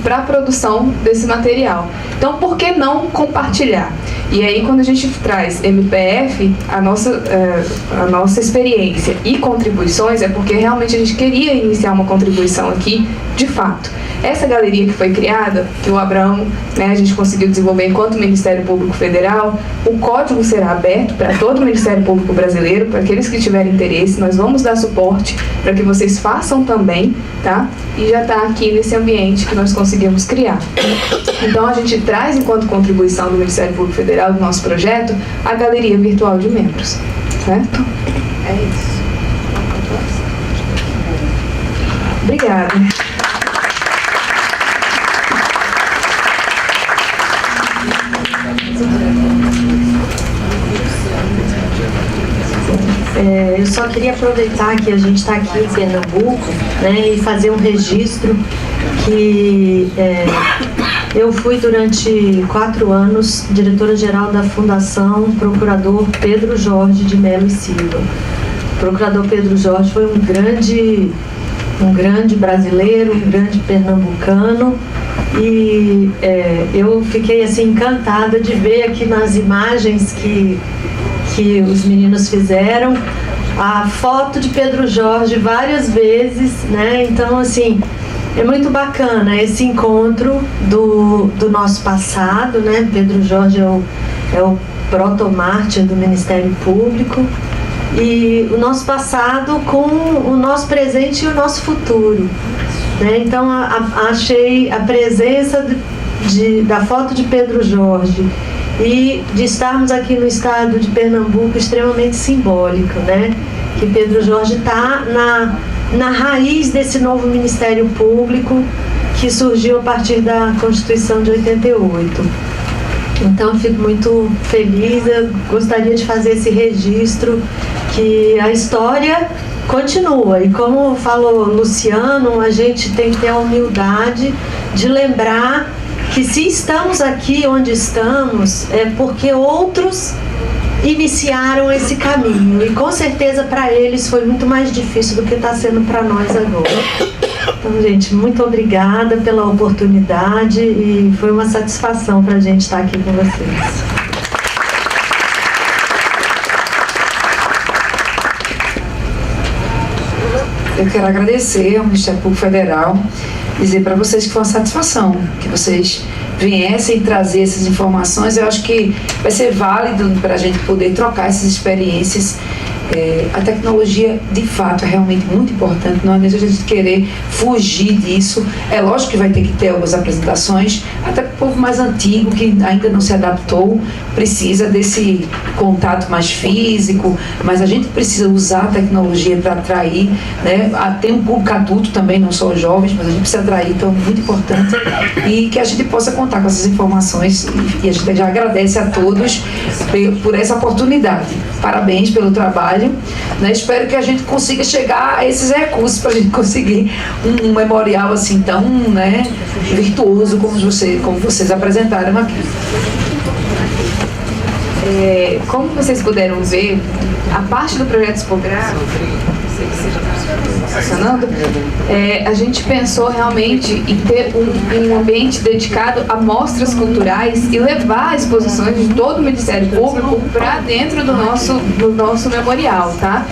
para a produção desse material. Então, por que não compartilhar? E aí, quando a gente traz MPF, a nossa experiência e contribuições, é porque realmente a gente queria iniciar uma contribuição aqui, de fato. Essa galeria que foi criada, que o Abraão, a gente conseguiu desenvolver enquanto Ministério Público Federal, o código será aberto para todo o Ministério Público brasileiro, para aqueles que tiverem interesse. Nós vamos dar suporte para que vocês façam também, tá? E já está aqui nesse ambiente que nós conseguimos criar. Então, a gente traz, enquanto contribuição do Ministério Público Federal, do nosso projeto, a Galeria Virtual de Membros, certo? É isso. Obrigada. Eu só queria aproveitar que a gente está aqui em Pernambuco, e fazer um registro que eu fui durante 4 anos diretora-geral da Fundação Procurador Pedro Jorge de Mello e Silva. O Procurador Pedro Jorge foi um grande brasileiro, um grande pernambucano, e eu fiquei assim encantada de ver aqui nas imagens que os meninos fizeram a foto de Pedro Jorge várias vezes, Então, assim, é muito bacana esse encontro do nosso passado, Pedro Jorge é o protomártir do Ministério Público, e o nosso passado com o nosso presente e o nosso futuro, Então, achei a presença da foto de Pedro Jorge e de estarmos aqui no estado de Pernambuco extremamente simbólico, Que Pedro Jorge está na raiz desse novo Ministério Público que surgiu a partir da Constituição de 88. Então, eu fico muito feliz, eu gostaria de fazer esse registro que a história continua. E como falou Luciano, a gente tem que ter a humildade de lembrar que se estamos aqui onde estamos, é porque outros iniciaram esse caminho. E com certeza para eles foi muito mais difícil do que está sendo para nós agora. Então, gente, muito obrigada pela oportunidade e foi uma satisfação para a gente estar aqui com vocês. Eu quero agradecer ao Ministério Público Federal, dizer para vocês que foi uma satisfação que vocês viessem trazer essas informações. Eu acho que vai ser válido para a gente poder trocar essas experiências. A tecnologia, de fato, é realmente muito importante. Não adianta a gente querer fugir disso. É lógico que vai ter que ter algumas apresentações, até para o povo mais antigo, que ainda não se adaptou, precisa desse contato mais físico, mas a gente precisa usar a tecnologia para atrair, Tem um público adulto também, não só os jovens, mas a gente precisa atrair, então é muito importante, e que a gente possa contar com essas informações, e a gente já agradece a todos por essa oportunidade. Parabéns pelo trabalho. Espero que a gente consiga chegar a esses recursos para a gente conseguir um memorial assim tão virtuoso como vocês apresentaram aqui. Como vocês puderam ver, a parte do projeto Expográfico, funcionando, a gente pensou realmente em ter um ambiente dedicado a mostras culturais e levar exposições de todo o Ministério Público para dentro do nosso memorial, tá?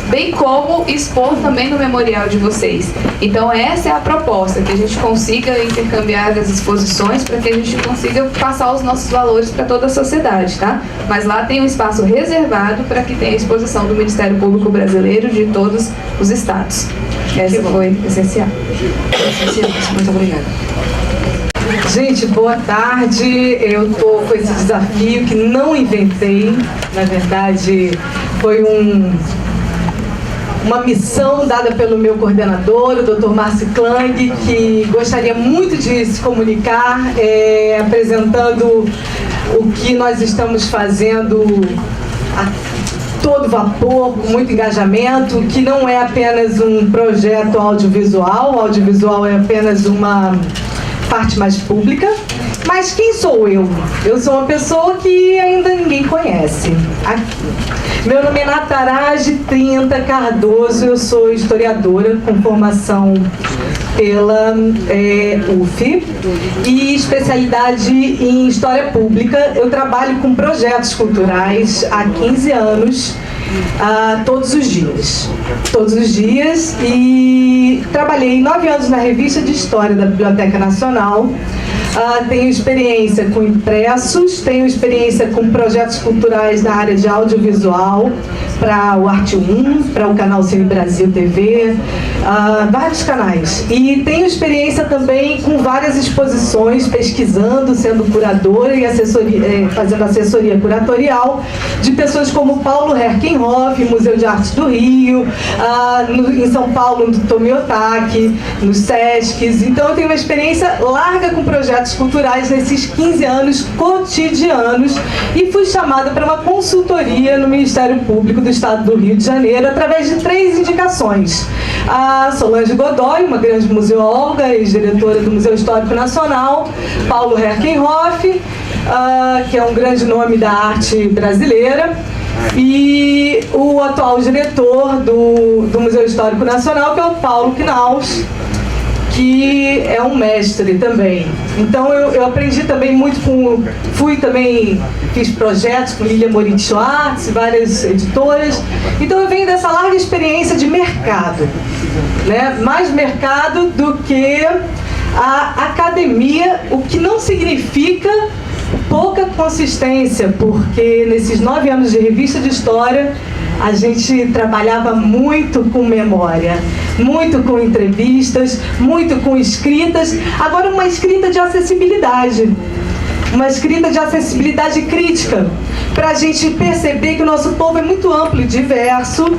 Bem como expor também no memorial de vocês. Então, essa é a proposta, que a gente consiga intercambiar as exposições para que a gente consiga passar os nossos valores para toda a sociedade, tá? Mas lá tem um espaço reservado para que tenha a exposição do Ministério Público Brasileiro de todos os estados. Essa foi essencial. Muito obrigada. Gente, boa tarde. Eu estou com esse desafio que não inventei. Na verdade, foi uma missão dada pelo meu coordenador, o Dr. Márcio Klang, que gostaria muito de se comunicar, apresentando o que nós estamos fazendo a todo vapor, com muito engajamento, que não é apenas um projeto audiovisual. O audiovisual é apenas uma parte mais pública. Mas quem sou eu? Eu sou uma pessoa que ainda ninguém conhece. Aqui. Meu nome é Nataraj Trinta Cardoso, eu sou historiadora com formação pela UF e especialidade em História Pública. Eu trabalho com projetos culturais há 15 anos, todos os dias, e trabalhei 9 anos na revista de História da Biblioteca Nacional. Tenho experiência com impressos, tenho experiência com projetos culturais na área de audiovisual, para o Arte 1, para o canal Cine Brasil TV, vários canais. E tenho experiência também com várias exposições, pesquisando, sendo curadora e fazendo assessoria curatorial de pessoas como Paulo Herkenhoff, Museu de Arte do Rio, em São Paulo, no Tomiotaki, nos Sescs. Então eu tenho uma experiência larga com projetos culturais nesses 15 anos cotidianos e fui chamada para uma consultoria no Ministério Público do Estado do Rio de Janeiro através de 3 indicações. A Solange Godoy, uma grande museóloga e diretora do Museu Histórico Nacional, Paulo Herkenhoff, que é um grande nome da arte brasileira, e o atual diretor do Museu Histórico Nacional, que é o Paulo Knaus, que é um mestre também. Então eu aprendi também muito fiz projetos com Lilia Morin Schwartz, várias editoras. Então eu venho dessa larga experiência de mercado, né? Mais mercado do que a academia, o que não significa pouca consistência, porque nesses 9 anos de revista de história a gente trabalhava muito com memória, muito com entrevistas, muito com escritas. Agora uma escrita de acessibilidade, uma escrita de acessibilidade crítica, para a gente perceber que o nosso povo é muito amplo e diverso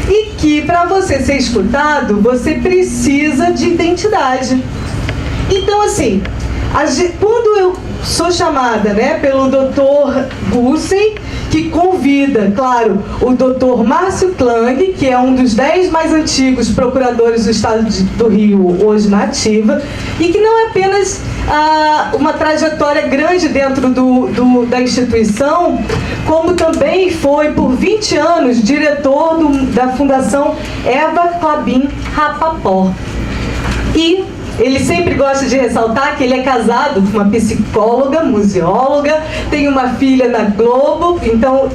e que para você ser escutado, você precisa de identidade. Então assim, quando eu sou chamada, né, pelo Dr. Gussen, que convida, claro, o Dr. Márcio Klang, que é um dos 10 mais antigos procuradores do Estado do Rio, hoje na ativa, e que não é apenas uma trajetória grande dentro da instituição, como também foi por 20 anos diretor da Fundação Eva Clabin Rapaport. E ele sempre gosta de ressaltar que ele é casado com uma psicóloga, museóloga, tem uma filha na Globo, então,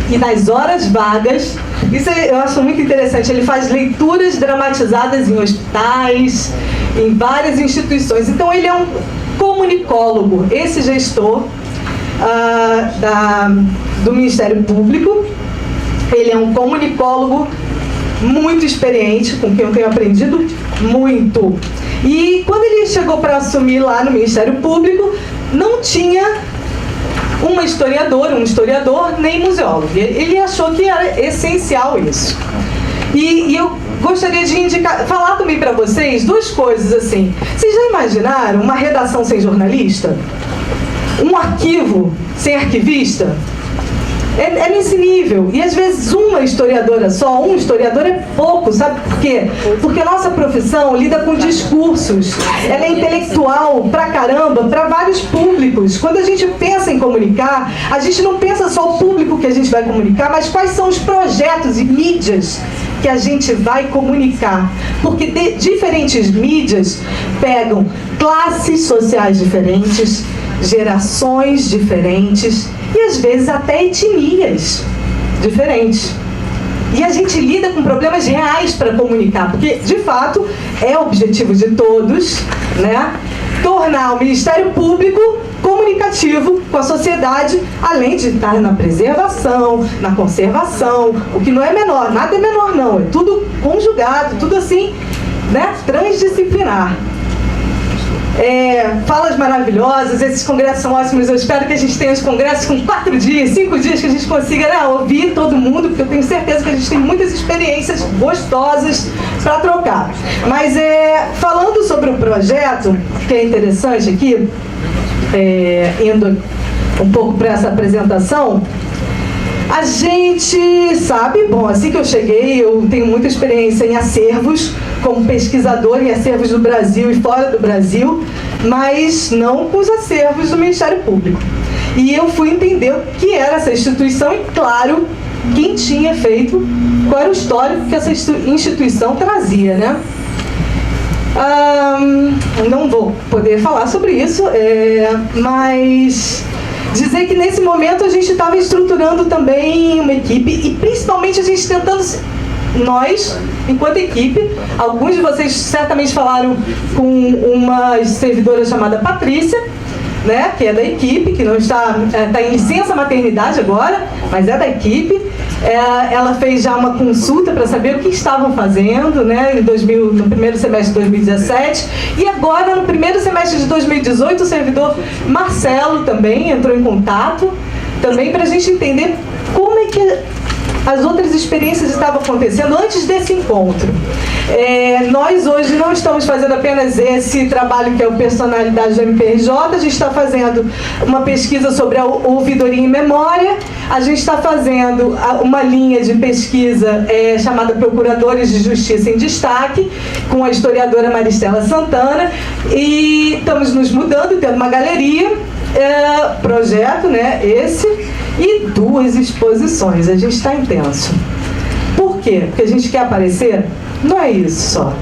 e nas horas vagas, isso eu acho muito interessante, ele faz leituras dramatizadas em hospitais, em várias instituições. Então ele é um comunicólogo, esse gestor do Ministério Público, ele é um comunicólogo muito experiente, com quem eu tenho aprendido muito. E quando ele chegou para assumir lá no Ministério Público, não tinha um historiador nem museólogo. Ele achou que era essencial isso. E eu gostaria de falar também para vocês 2 coisas assim. Vocês já imaginaram uma redação sem jornalista? Um arquivo sem arquivista? É nesse nível. E às vezes uma historiadora só, um historiador é pouco, sabe por quê? Porque a nossa profissão lida com discursos. Ela é intelectual pra caramba, pra vários públicos. Quando a gente pensa em comunicar, a gente não pensa só o público que a gente vai comunicar, mas quais são os projetos e mídias que a gente vai comunicar. Porque diferentes mídias pegam classes sociais diferentes, gerações diferentes e às vezes até etnias diferentes. E a gente lida com problemas reais para comunicar, porque de fato é o objetivo de todos, né, tornar o Ministério Público comunicativo com a sociedade, além de estar na preservação, na conservação, o que não é menor, nada é menor não, é tudo conjugado, tudo assim, né, transdisciplinar. Falas maravilhosas, esses congressos são ótimos. Eu espero que a gente tenha os congressos com 4 dias, 5 dias, que a gente consiga, né, ouvir todo mundo, porque eu tenho certeza que a gente tem muitas experiências gostosas para trocar. Mas falando sobre o projeto, que é interessante aqui, indo um pouco para essa apresentação, a gente sabe, bom, assim que eu cheguei, eu tenho muita experiência em acervos, como pesquisador em acervos do Brasil e fora do Brasil, mas não com os acervos do Ministério Público. E eu fui entender o que era essa instituição e, claro, quem tinha feito, qual era o histórico que essa instituição trazia, né? Não vou poder falar sobre isso, mas dizer que nesse momento a gente estava estruturando também uma equipe e principalmente a gente tentando, nós, enquanto equipe, alguns de vocês certamente falaram com uma servidora chamada Patrícia, né, que é da equipe, que não está em licença maternidade agora, mas é da equipe. Ela fez já uma consulta para saber o que estavam fazendo, né, no primeiro semestre de 2017, e agora no primeiro semestre de 2018 o servidor Marcelo também entrou em contato, também para a gente entender como é que as outras experiências estavam acontecendo antes desse encontro. Nós hoje não estamos fazendo apenas esse trabalho que é o Personalidade do MPRJ, a gente está fazendo uma pesquisa sobre a ouvidoria em memória, a gente está fazendo uma linha de pesquisa chamada Procuradores de Justiça em Destaque, com a historiadora Maristela Santana, e estamos nos mudando, tendo uma galeria, projeto, né, esse, e 2 exposições. A gente está intenso. Por quê? Porque a gente quer aparecer? Não é isso só.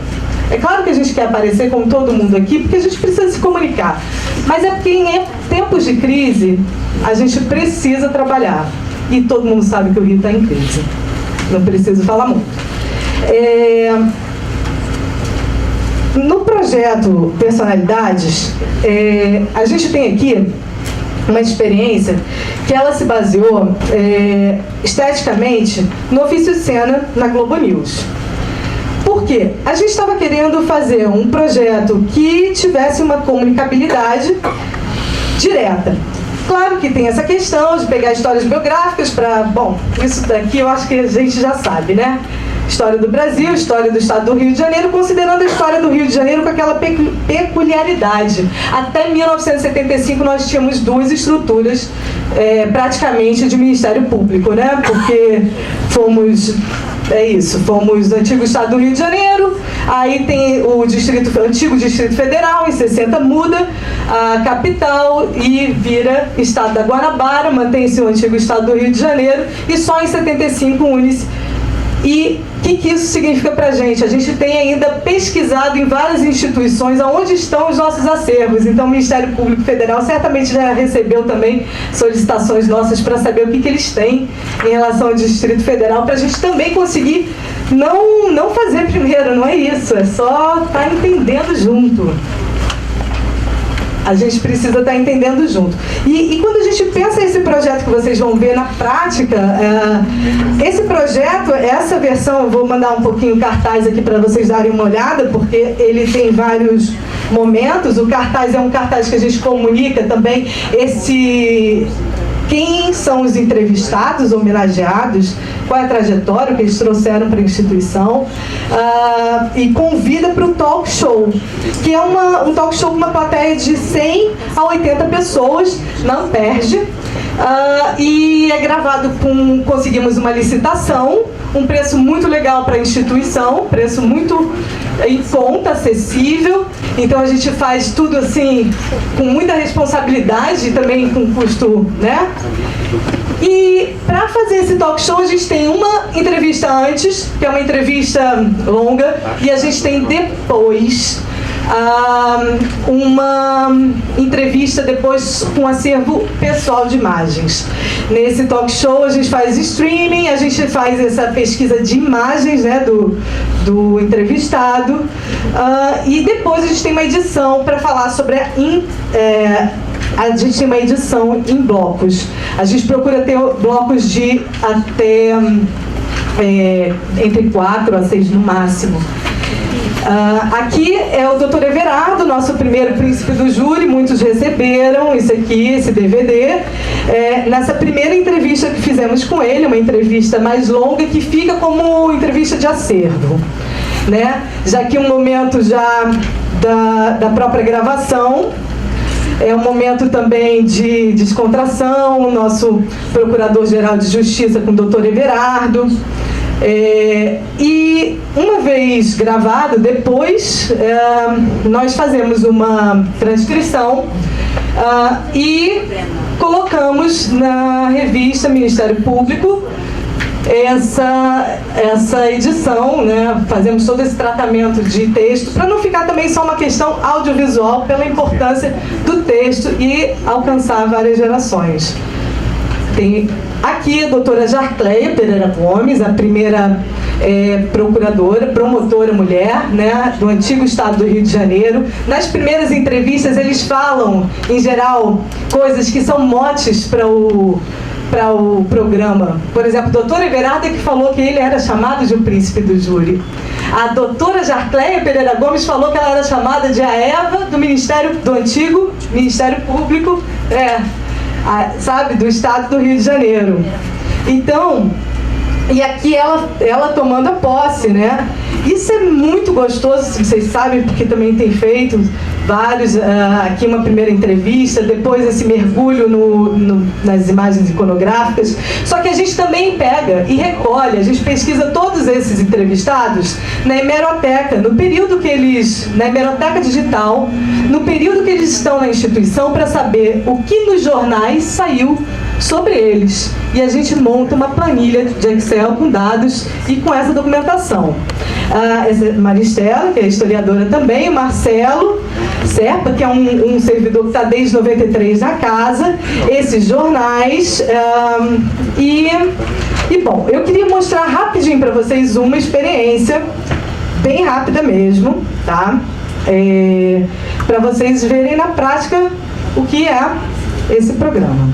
É claro que a gente quer aparecer com todo mundo aqui, porque a gente precisa se comunicar. Mas é porque em tempos de crise, a gente precisa trabalhar. E todo mundo sabe que o Rio está em crise. Não preciso falar muito. No projeto Personalidades, a gente tem aqui uma experiência que ela se baseou esteticamente no ofício de cena na Globo News. Por quê? A gente estava querendo fazer um projeto que tivesse uma comunicabilidade direta. Claro que tem essa questão de pegar histórias biográficas para... Bom, isso daqui eu acho que a gente já sabe, né? História do Brasil, história do estado do Rio de Janeiro, considerando a história do Rio de Janeiro com aquela peculiaridade. Até 1975 nós tínhamos 2 estruturas praticamente de Ministério Público, né? Porque fomos o antigo estado do Rio de Janeiro, aí tem o antigo Distrito Federal, em 60 muda a capital e vira estado da Guanabara, mantém-se o antigo estado do Rio de Janeiro e só em 75 une-se. E o que isso significa para a gente? A gente tem ainda pesquisado em várias instituições onde estão os nossos acervos. Então, o Ministério Público Federal certamente já recebeu também solicitações nossas para saber o que eles têm em relação ao Distrito Federal, para a gente também conseguir não fazer primeiro, não é isso, é só estar entendendo junto. A gente precisa estar entendendo junto. E quando a gente pensa esse projeto que vocês vão ver na prática, esse projeto, essa versão, eu vou mandar um pouquinho o cartaz aqui para vocês darem uma olhada, porque ele tem vários momentos. O cartaz é um cartaz que a gente comunica também quem são os entrevistados, homenageados, qual é a trajetória que eles trouxeram para a instituição, e convida para o talk show, que é um talk show com uma plateia de 100 a 80 pessoas, na Amperge, e é gravado conseguimos uma licitação, um preço muito legal para a instituição, preço muito em conta, acessível. Então a gente faz tudo assim com muita responsabilidade e também com custo, né? E para fazer esse talk show a gente tem uma entrevista antes, que é uma entrevista longa, e a gente tem depois uma entrevista depois com acervo pessoal de imagens. Nesse talk show a gente faz streaming, a gente faz essa pesquisa de imagens, né, do entrevistado, e depois a gente tem uma edição para falar sobre a gente tem uma edição em blocos. A gente procura ter blocos de até entre 4 a 6 no máximo. Aqui é o Dr. Everardo, nosso primeiro príncipe do júri, muitos receberam isso aqui, esse DVD. Nessa primeira entrevista que fizemos com ele, uma entrevista mais longa que fica como entrevista de acervo, né? Já que um momento já da própria gravação, é um momento também de descontração, o nosso Procurador-Geral de Justiça com o Dr. Everardo. E uma vez gravado, depois nós fazemos uma transcrição e colocamos na revista Ministério Público essa edição, né? Fazemos todo esse tratamento de texto para não ficar também só uma questão audiovisual, pela importância do texto e alcançar várias gerações. Tem aqui a doutora Jarcleia Pereira Gomes, a primeira promotora mulher, né, do antigo estado do Rio de Janeiro. Nas primeiras entrevistas eles falam, em geral, coisas que são motes para o programa. Por exemplo, a doutora Everarda que falou que ele era chamado de o príncipe do júri. A doutora Jarcleia Pereira Gomes falou que ela era chamada de a Eva do antigo Ministério Público, sabe, do estado do Rio de Janeiro. Então, e aqui ela tomando a posse, né? Isso é muito gostoso, vocês sabem, porque também tem feito vários, aqui uma primeira entrevista, depois esse mergulho nas imagens iconográficas. Só que a gente também pega e recolhe, a gente pesquisa todos esses entrevistados na hemeroteca, na hemeroteca digital, no período que eles estão na instituição, para saber o que nos jornais saiu sobre eles. E a gente monta uma planilha de Excel com dados e com essa documentação. Maristela, que é historiadora também, o Marcelo Serpa, que é um servidor que está desde 93 na casa, esses jornais. Bom, eu queria mostrar rapidinho para vocês uma experiência, bem rápida mesmo, tá? Para vocês verem na prática o que é esse programa.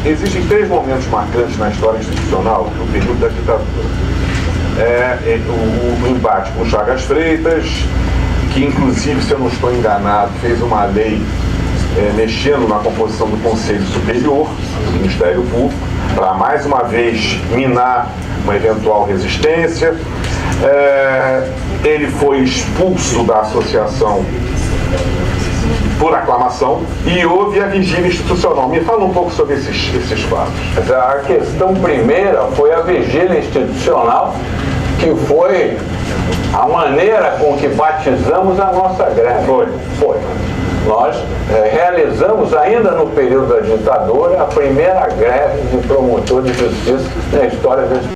Existem 3 momentos marcantes na história institucional no período da ditadura. O embate com Chagas Freitas, que inclusive, se eu não estou enganado, fez uma lei mexendo na composição do Conselho Superior do Ministério Público, para mais uma vez minar uma eventual resistência. Ele foi expulso da associação por aclamação e houve a vigília institucional. Me fala um pouco sobre esses fatos. A questão primeira foi a vigília institucional, que foi a maneira com que batizamos a nossa greve. Foi. Nós realizamos, ainda no período da ditadura, a primeira greve de promotor de justiça na história desse